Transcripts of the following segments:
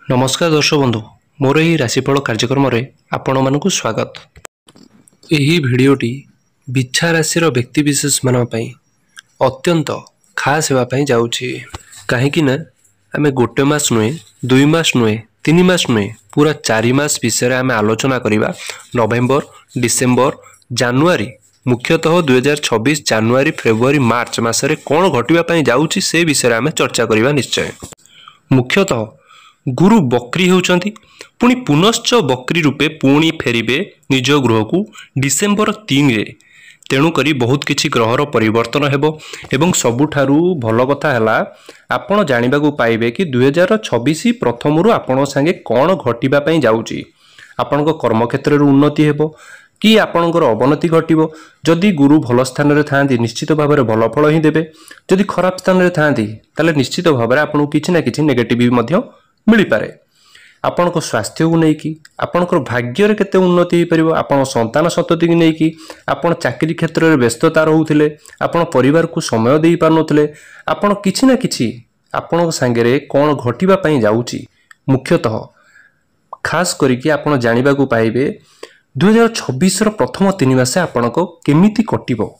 नमस्कार दर्शक बंधु मोर यही राशिफल कार्यक्रम में आपण मानक स्वागत। यही भिडटी बिछा राशि व्यक्तिशेष मानी अत्यंत खास होगापी जाऊँगी कहीं आम गोटे मस नुहे 2 मास नुहे 3 मास नुहे पूरा 4 मास विषय आम आलोचना करवा। नवेम्बर डिसेम्बर जानुआरी मुख्यतः 2026 जानुआरी फेब्रुआरी मार्च मसरे कौन घटवाई जाऊँगी से विषय आम चर्चा करवा। निश्चय मुख्यतः गुरु बक्री होउचंती पुणी पुनश्च बक्री रूपे पुणी फेरिबे निज ग्रह को डिसेम्बर 3 रे। तेणुकरी बहुत किछि ग्रहर परिवर्तन हेबो एवं सबुठारु भल कथा हला आपण जानिबाकू पाइबे कि 2026 प्रथमरु आपण संगे कौन घटिबा पई जाउची। आपणको कर्म क्षेत्र रे उन्नति हेबो कि आपणकर अवनति घटिबो। जदि गुरु भल स्थान रे थांती निश्चित भाव में भल फल ही देबे। जदि खराब स्थान रे थांती ताले निश्चित भाव में आपणको किछि ना किछि नेगेटिव मध्य मिल पारे। आपण स्वास्थ्य को लेकिन आपणकर भाग्य केते उन्नति हो पारिबो। आपण संतान सतति को लेकिन आपण चाकरी क्षेत्र में व्यस्तता रहउथिले आपण परिवार को समय दे पारनथिले आपण किछि ना किछि आपण संगे कौन घटिबा पई जाउची। मुख्यतः खास करिकि आपण जानिबा को पाइबे 2026 प्रथम 3 मास आपणको केमिति कटिबो।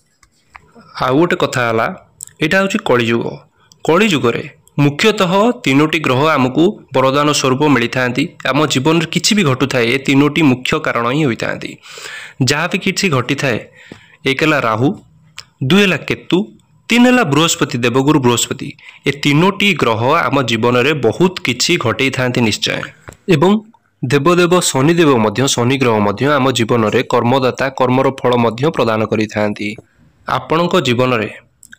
आ गोटे कथा हला एटा होची कलिजुग। कलिजुगरे मुख्यतः 3टी ग्रह आमको वरदान स्वरूप मिलता। आम जीवन में किसी भी घटू थाए 3टी मुख्य कारण ही होता। जहाँ भी किसी घटी थाए 1 है राहु, 2 है केतु, 3 है बृहस्पति देवगुरु बृहस्पति। ए 3टी ग्रह आम जीवन में बहुत किछि घटई था निश्चय। एवं देवदेव शनिदेव मध्य शनि ग्रह मध्य आम जीवन में कर्मदाता कर्मर फल मध्य प्रदान करि थांती। आपणको जीवन में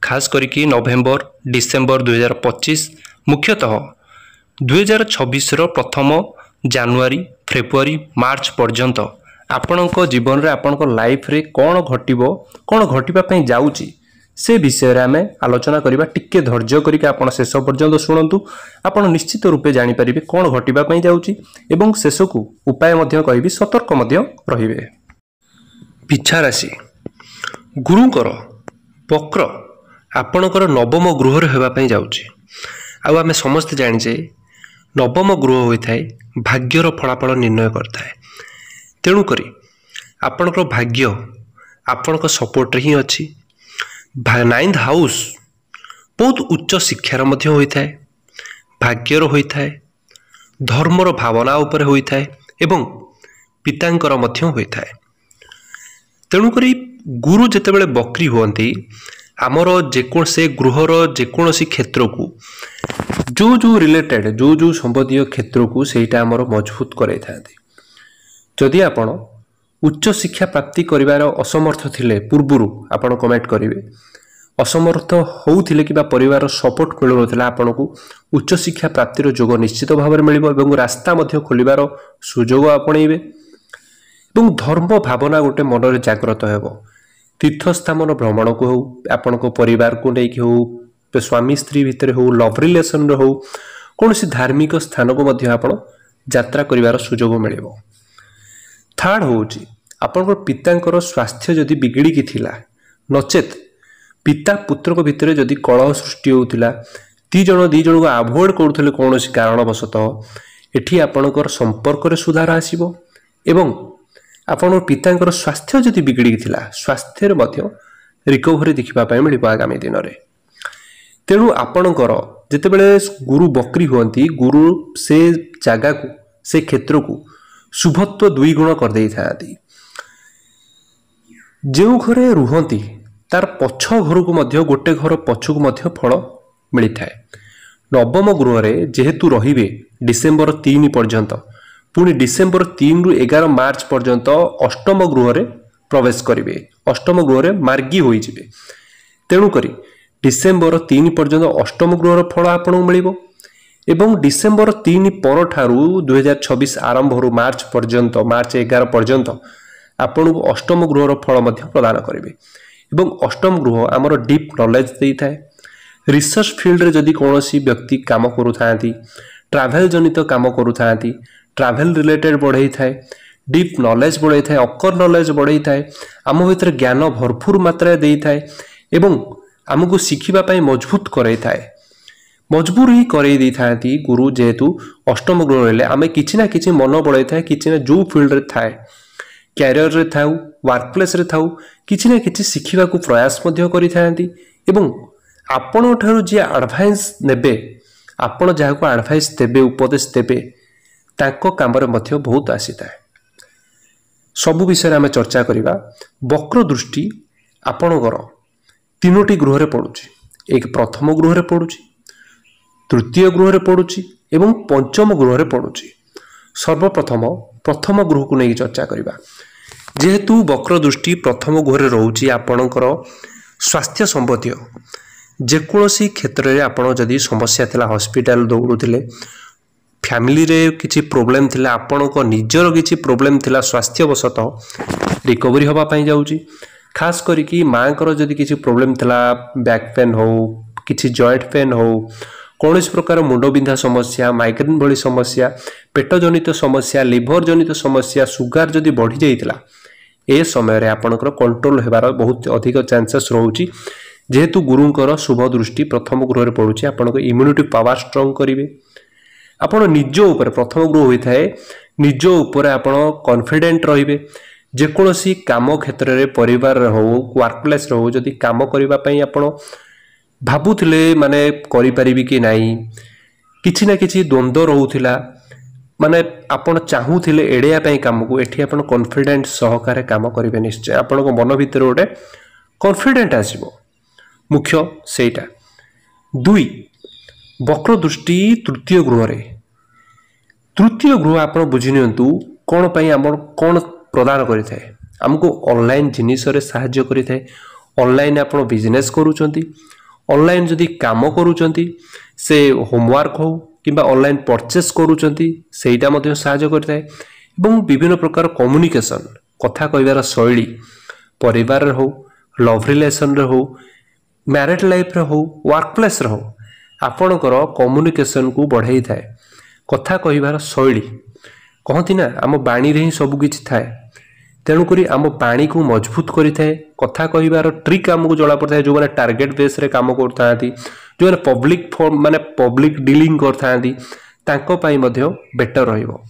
खास करिकि नवेम्बर डिसेम्बर 2025 मुख्यतः 2026 प्रथम जानुआरी फेब्रुआरी मार्च पर्यंत आपणको जीवन रे आपणको लाइफ रे कौन घटिबो कौन घटिबा पई जाउची से विषय रे आमे आलोचना करिबा। टिके धैर्य करिके आपण शेष पर्यंत सुनंतु आपण निश्चित रूपे जानि परिबे कौन घटिबा पई जाउची एवं शेष को उपाय मध्य कहिबी सतर्क मध्य रहिबे। पिछा राशि गुरुकर वक्र आपणकर नवम गृह होगापी जाऊँगी। आम समस्ते जाचे नवम गृह होता है भाग्यर फलाफल निर्णय करता है। तेणुक आपणकर भाग्य आपण सपोर्ट ही अच्छी। 9th हाउस बहुत उच्च शिक्षार होता है भाग्यर होता है धर्मर भावना उपर होता है एवं पितांकर होता है। तेणुक गुरु जितेबाला बक्री हुंती आमर से गृहर जेकोसी क्षेत्र को जो रिलेटेड जो संबंधी क्षेत्र को सहीटा आमर मजबूत कराई था। जदि आपण उच्च शिक्षा प्राप्ति करिवार असमर्थ थिले पूर्वरु आपण कमेंट करिवे। असमर्थ होउथिले कि परिवार सपोर्ट मिलु नथिला आपण को उच्च शिक्षा प्राप्तिर जोग निश्चित भाव में मिलिबो एवं रास्ता मध्य खोलिबार सुजोग आपणैबे एवं धर्म भावना गोटे मन रे जागृत हेबो। तीर्थस्थान भ्रमण को हो आपण को परिवार को लेकिन हो स्वामी स्त्री भितर हो लव रिलेशन हो कौन सी धार्मिक स्थान को मध्य आपण यात्रा करिवार सुजोग मिलिबो। थर्ड होउची आपण पितांकर स्वास्थ्य जदि बिगड़ी की थिला नचेत पिता पुत्र को भितर जदि कलह सृष्टि होउथिला दी जण को अवॉइड करूथिले कौन सी कारणवशतः एठी आपणकर संपर्क रे सुधार आसीबो एवं आपण पितांकर स्वास्थ्य जदि बिगड़ी थिला स्वास्थ्य रे मध्य रिकवरी देखिबा पय मिलिबो आगामी दिन रे। तेणु आपणकर जेतेबेले गुरु बक्री हुंती गुरु से जगह को से क्षेत्र को शुभत्व 2 गुण कर देई थाती। जो घरे रुहंती तार पछ घर को मध्य गोटे घर पछक मध्य फल मिली थाए। नवम गृह रे जेहेतु रहिबे डिसेम्बर 3 पर्यंत पुणी डिसेम्बर 3 रु 11 मार्च पर्यंत अष्टम गृह रे प्रवेश करिवे। अष्टम गृह रे मार्गी होई जिवे। तेणु करी डिसेम्बर 3 पर्यंत अष्टम गृह रो फल आपन मिलिबो एवं डिसेम्बर 3 पर ठारू 2026 आरंभ रु मार्च पर्यंत मार्च 11 पर्यंत आपन अष्टम गृह रो फल मध्य प्रदान करिवे। एवं अष्टम गृह आमर डीप नॉलेज देई थाए। रिसर्च फील्ड रे जदि कोनोसी व्यक्ति काम करू थांती ट्रैवल जनित काम करू थांती ट्रैवल रिलेटेड बढ़ई थाए डीप नॉलेज बढ़ई थाए अकर नॉलेज बढ़ई थाए आम भीतर ज्ञान भरपूर मात्रा देई थाए एवं आमको शिखिबा पई मजबूत करई थाए। मजबूर ही करई दी थांती गुरु जेहेतु अष्टम गृह रहिले आमे किछि ना किछि मन बळै थाए किछि ना जो फील्ड रे थाए कैरियर रे थाउ वर्क प्लेस रे थाउ किछि ना किछि शिखिबा को प्रयास मध्य करि थांती एवं आपण ठारू जे एडवाइस नेबे आपण जहा को एडवाइस देबे उपदेश देबे ताको काम रे मध्य बहुत आसी थाए सबु विषय आमे चर्चा करिबा वक्र दृष्टि आपणकर तीनोटी गृह रे पडुची एक प्रथम गृह रे पडुची तृतीय गृह रे पडुची एवं पंचम गृह रे पडुची सर्वप्रथम प्रथम गृह को नहीं चर्चा करिबा जेहेतु वक्र दृष्टि प्रथम गृह रे रहउची आपणकर स्वास्थ्य संबंधी जेकोसी क्षेत्र रे आपण जदी समस्या थिला हॉस्पिटल दौड़ुथिले फैमिली रे किछि प्रॉब्लम थिला आपणको निजर किछि प्रॉब्लम थिला स्वास्थ्यवशत रिकवरी होबा पई जाउची खास करी कि मांकर जदी किछि प्रॉब्लम थिला बैक पेन हो किछि जॉइंट पेन हो कौनसी प्रकार मुंड बिंधा समस्या माइग्रेन भली समस्या पेट जनित समस्या लिवर जनित समस्या सुगार जदी बढ़ी जाइतिला ए समय रे आपणकर कंट्रोल हेबार बहुत अधिक चांसेस रहउची जेहेतु गुरुंकर शुभ दृष्टि प्रथम गृह रे पडुची आपणको इम्यूनिटी पावर स्ट्रांग करिवे आपण निज ऊपर प्रथम गृह होई थाए निज ऊपर आपण कॉन्फिडेंट रहिबे जेकोसी काम क्षेत्र रे परिवार रे हो वर्क प्लेस रे हो जदी काम करिबा पई आपण भाबुथिले माने करि परिबि कि नाही किछि ना किछि द्वंद्व रहउथिला माने आपण चाहूथिले एडिया पई काम को एठी आपण कॉन्फिडेंट सहकारे काम करिवे निश्चय आपण को मन भीतर ओटे कॉन्फिडेंट आसीबो मुख्य सेटा दुई वक्र दृष्टि तृतीय गृह रे तृतीय गृह आपण बुझि नियंतु कोन पई हमर कोन प्रदान करि थाए हमको ऑनलाइन जिनिस रे सहाय्य करि थाए ऑनलाइन आपण बिजनेस करूचंती ऑनलाइन जदी काम करूचंती से होमवर्क हो किबा ऑनलाइन परचेस करूचंती सेटा मध्ये सहाय्य करि थाए एवं विभिन्न प्रकार कम्युनिकेशन कथा कहबार शैली परिवार रे हो लव रिलेशन रे हो मैरिड लाइफ रे हो वर्क प्लेस रे हो आपणकर कम्युनिकेशन को बढ़ाई थाए कथा कहबार शैली कहती ना आम बाणी रे ही सब किछि थाए तेणुकरी आम बाणी को मजबूत करि थाए कथा कहबार ट्रिक आमको जला पड़ता है जो माने टार्गेट बेस रे काम करथांती जो माने पब्लिक फॉर्म माने पब्लिक डीलिंग करथांती तांको पाई मध्ये बेटर रहइबो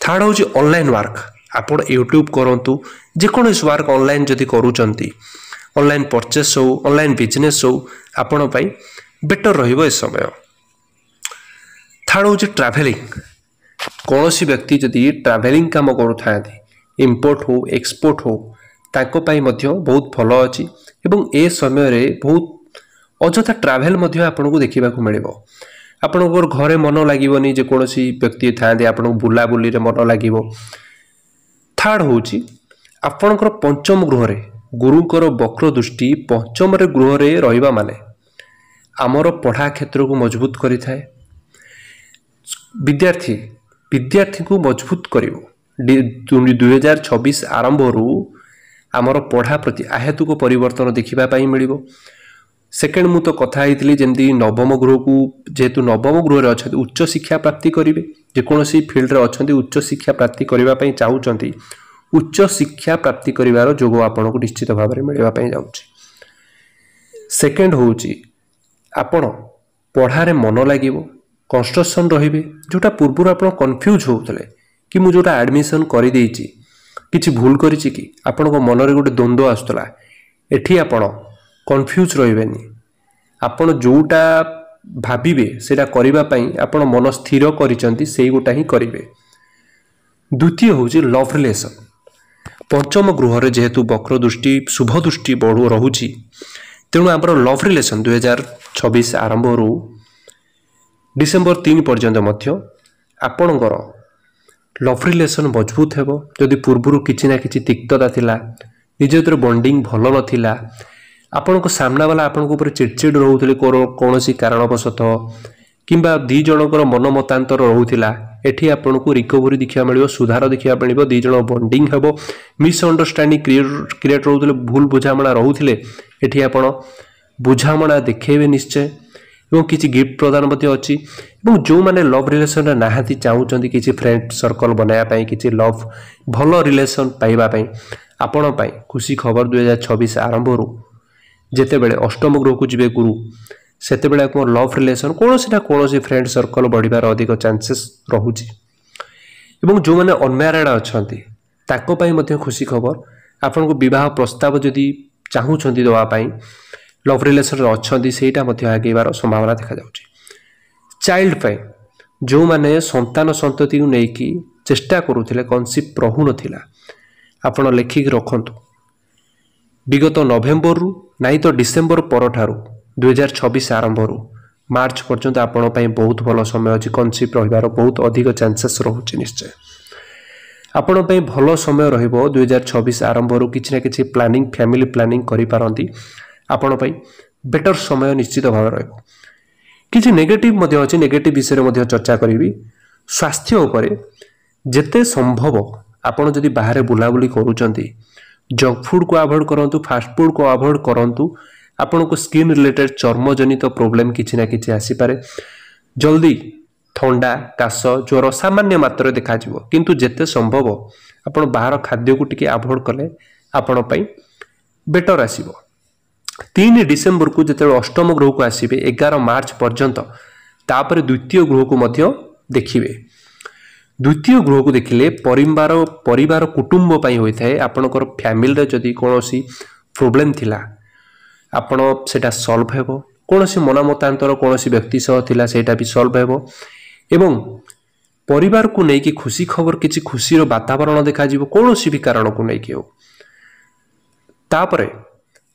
थर्ड होची ऑनलाइन वर्क आपण यूट्यूब करंतु जे कोनस वर्क ऑनलाइन जदी करूचंती ऑनलाइन परचेस हो ऑनलाइन बिजनेस हो आपण पाई बेटर रहिबो ए समय थर्ड होची ट्रैवलिंग कोनोसी व्यक्ति जदी ट्रैवलिंग काम करूथांती इंपोर्ट हो एक्सपोर्ट हो ताको पाई मध्य बहुत भलो अछि एवं ए समय रे बहुत अजथा ट्रैवल मध्य आपन को देखिबा को मिलिबो आपन को घरे मन लागिबोनी जे कोनोसी व्यक्ति थांदे आपन को बुला बुली रे मन लागिबो थर्ड होची आपनकर पंचम गृह रे गुरुकर वक्र दृष्टि पंचम रे गृह रे रहिबा माने हमर पढ़ा क्षेत्र को मजबूत करि थाए विद्यार्थी को मजबूत करिवो 2026 आरंभ रु आमर पढ़ा प्रति आहेतुक परिवर्तन देखिबा पाई मिलिबो सेकेंड मु तो कथा आइतली जेंदी नवम गृह को जेतु नवम गृह रे अछि उच्च शिक्षा प्राप्ति करिवे जे कोनोसी फील्ड रे अछंती उच्च शिक्षा प्राप्ति करिबा पई चाहउचंती उच्च शिक्षा प्राप्ति करिवार जोग आपन को निश्चित भाव में मिलवा पई जाउची सेकेंड होची आपण पढ़ारे मन लागिवो कंस्ट्रक्शन रहिबे जोटा पूर्व आपण कंफ्यूज होतले कि मु जोटा एडमिशन करि देइची किछि भूल करिछि कि आपण को मन रे गोटे द्वंद्व आस्तला एठी आपण कंफ्यूज रहिबेनी आपण जोटा भाबिबे सेटा करिबा पई आपण मन स्थिर करिसंती सेही गोटा ही करिवे द्वितीय होची लव रिलेशन पंचम गृह रे जेहेतु वक्र दृष्टि शुभ दृष्टि बढ़ो रहुची तेणु आमर लव रिलेशन 2026 आरंभ रु डिसेंबर 3 पर्यंत मध्य आपणकर लव रिलेशन मजबूत हेबो जदि पूर्वरु किछि ना किछि तिक्तता थिला निज भीतर बॉन्डिंग भलो नथिला आपण को सामना वाला आपण को ऊपर चिड़चिड़ रहउतले कोनोसी कारणवशत किंबा दी जनकर मन मतांतर रहउतिला एठी आपण को रिकवरी देखिया मिलिबो सुधार देखिया मिलिबो दी जन बॉन्डिंग हेबो मिस अंडरस्टैंडिंग क्रिएट रहउतले भूल बुझामणा रहउतले एठी आपण बुझामणा देखेबे निश्चय एवं किछि गिफ्ट प्रदान मध्ये अछि एवं जो माने लव रिलेशन नाहाती चाहउचंती किछि फ्रेंड सर्कल बनाया पई किछि लव भलो रिलेशन पाइबा पई आपण पई खुशी खबर 2026 आरंभ रु जेते बेले अष्टम गृह को जिवे गुरु सेतेबेले आपको लव रिलेशन कौन फ्रेंड सर्कल बढ़िबार अधिक चांसेस रहुची। एवं जो मैंने अनम्यारिड अछंती ताको पई मध्य खुशी खबर आपन को विवाह प्रस्ताव जदि चाहूछंती दवा पई लव रिलेशन रे अछंती सेटा मध्य आगेबार संभावना देखा जाउची। चाइल्ड पई जो माने संतान संतति को नेकी चेष्टा करूथिले कन्सेप्ट रहु नथिला आपण लेखिक रखंतु। विगत नवेम्बर रु नहीं तो डिसेम्बर परठारु 2026 आरंभ रु मार्च पर्यंत आपण पई बहुत भलो समय अछि। कन्सेप्ट रहिबार बहुत अधिक चांसेस रहुछि। निश्चय आपण पई भलो समय रहिबो। 2026 आरंभ रु किछि ना किछि प्लानिंग फैमिली प्लानिंग करि पारंती आपण पई बेटर समय निश्चित भाव रहिबो। किछि नेगेटिव मध्ये अछि, नेगेटिव विषय मध्ये चर्चा करिवि। स्वास्थ्य उपरे जेते संभव आपण जदि बाहर बुलाबुली करूचंती जंक फूड को अवॉइड करंतु, फास्ट फूड को अवॉइड करंतु। आपण को स्किन रिलेटेड चर्म जनित प्रॉब्लम किछि ना किछि आसी पारे। जल्दी ठंडा काश ज्वर सामान्य मात्रा देखा जिवो, किंतु जेते संभव आपण बाहर खाद्य को टिके अवॉइड कले आपण पई बेटर आसीबो। 3 डिसेम्बर को जेते अष्टम ग्रह को आसीबे 11 मार्च पर्यंत तापर द्वितीय ग्रह को मध्य देखिबे। द्वितीय ग्रह को देखिले परिवार कुटुंब पई होई थाए। आपनकर फैमिली रे जदी कोनोसी प्रॉब्लम थिला आपण सेटा सॉल्व हेबो। कोनोसी मनमतांतर कोनोसी व्यक्ति सह थिला सेटा भी सॉल्व हेबो। एवं परिवार को नेकी खुशी खबर किछि खुशी रो वातावरण देखा जिवो कोनोसी भी कारण को नेकी हो। तापरे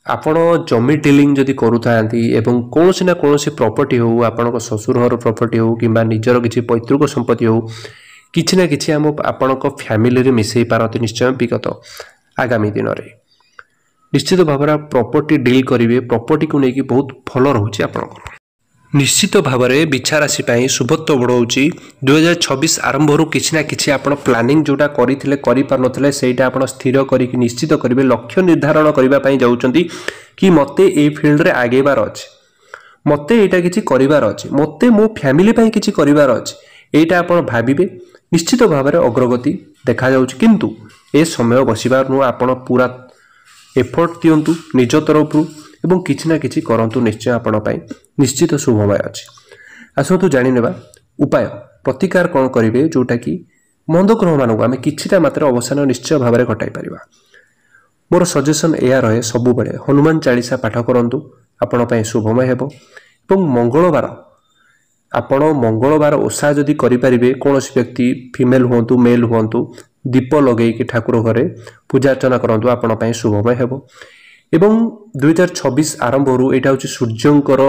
आपण जमी डीलिंग जदि करूथांती एवं कोनोसी ना कोनोसी प्रॉपर्टी हो, आपनक ससुर घर प्रॉपर्टी हो किबा निजर किछि पैतृक संपत्ति हो, किछि ना किछि हम आपनक फैमिली रे मिसई पारती। निश्चय विगत आगामी दिन रे निश्चित भाव प्रॉपर्टी डील करिवे। प्रॉपर्टी को लेकिन बहुत भल रहुछि आपनकर। निश्चित भाव में बिछा राशि पाई शुभत्व बढ़ाऊँगी। 2026 आरंभ रु किछि ना किछि आपण प्लानिंग जोटा करिथिले करि पार नथिले सेटा आपण स्थिर करिक निश्चित करिवे। लक्ष्य निर्धारण करिबा पई जाउचंती कि मते ए फील्ड रे आगेबार अछि, मते एटा किछि करिवार अछि, मते मो फैमिली पई किछि करिवार अछि, एटा आपण भाबिबे। निश्चित भाव में अग्रगति देखा जाउछि, किंतु ए समय बसिबार नु आपण पूरा एफर्ट दियंतु निज तरफ एवं किछि ना किछि करंतु। निश्चय आपण पई निश्चित शुभमय अछि। आसंतु जानि नेबा उपाय प्रतिकार कोन करिवे जोटा कि मंद ग्रह मानक आमे किछिटा मात्र अवसान निश्चय भाव में घटाई परिबा। मोर सजेशन एया रहे सबु बेले हनुमान चालीसा पाठ करंतु आपण पई शुभमय हेबो। एवं मंगलवार ओषा जदि करि परिबे कोनोसी व्यक्ति फीमेल हुंतु मेल हुंतु दीप लगे कि ठाकुर घरे पूजा अर्चना करंतु आपण पई शुभमय हेबो। एवं 2026 आरंभ रु एटा होछि सूर्यंकर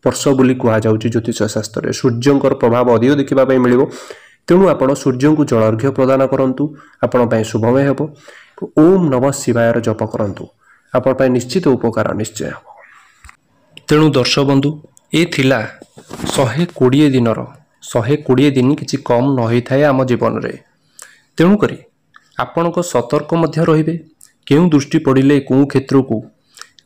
वर्ष बोली कहा जाउछि। ज्योतिष शास्त्र रे सूर्यंकर प्रभाव अधिक देखिबा पई मिलिबो। तेणु आपण सूर्य को जल अर्घ्य प्रदान करंतु आपण पई शुभमय हेबो। ओम नमः शिवाय र जप करंतु आपण पई निश्चित उपकार निश्चय हेबो। तेणु दर्शक बंधु ए थिला 120 दिन किछि कम न होई थाए आम जीवन रे। तेणु करी आपणक सतर्क मध्य रहिबे। केउ दृष्टि पड़िले को क्षेत्र को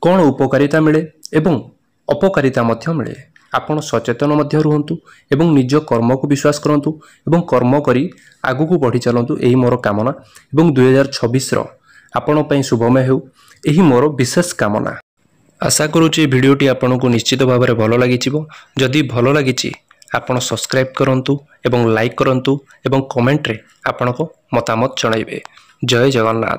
कौन उपकारिता मिले एवं अपकारिता मध्य मिले आपण सचेतन मध्य रुहंतु एवं निज कर्म को विश्वास करंतु एवं कर्म करी आगु को बढ़ी चलंतु। एही मोर कामना एवं 2026 रो आपण पई शुभमय हेउ एही मोर विशेष कामना। आशा करूची वीडियोटी आपन को निश्चित भाव में भल लागिथिबो। जदि भल लागिछि आपण सब्सक्राइब करंतु एवं लाइक करंतु एवं कमेंट रे आपण को मतामत जणाइबे। जय जगन्नाथ।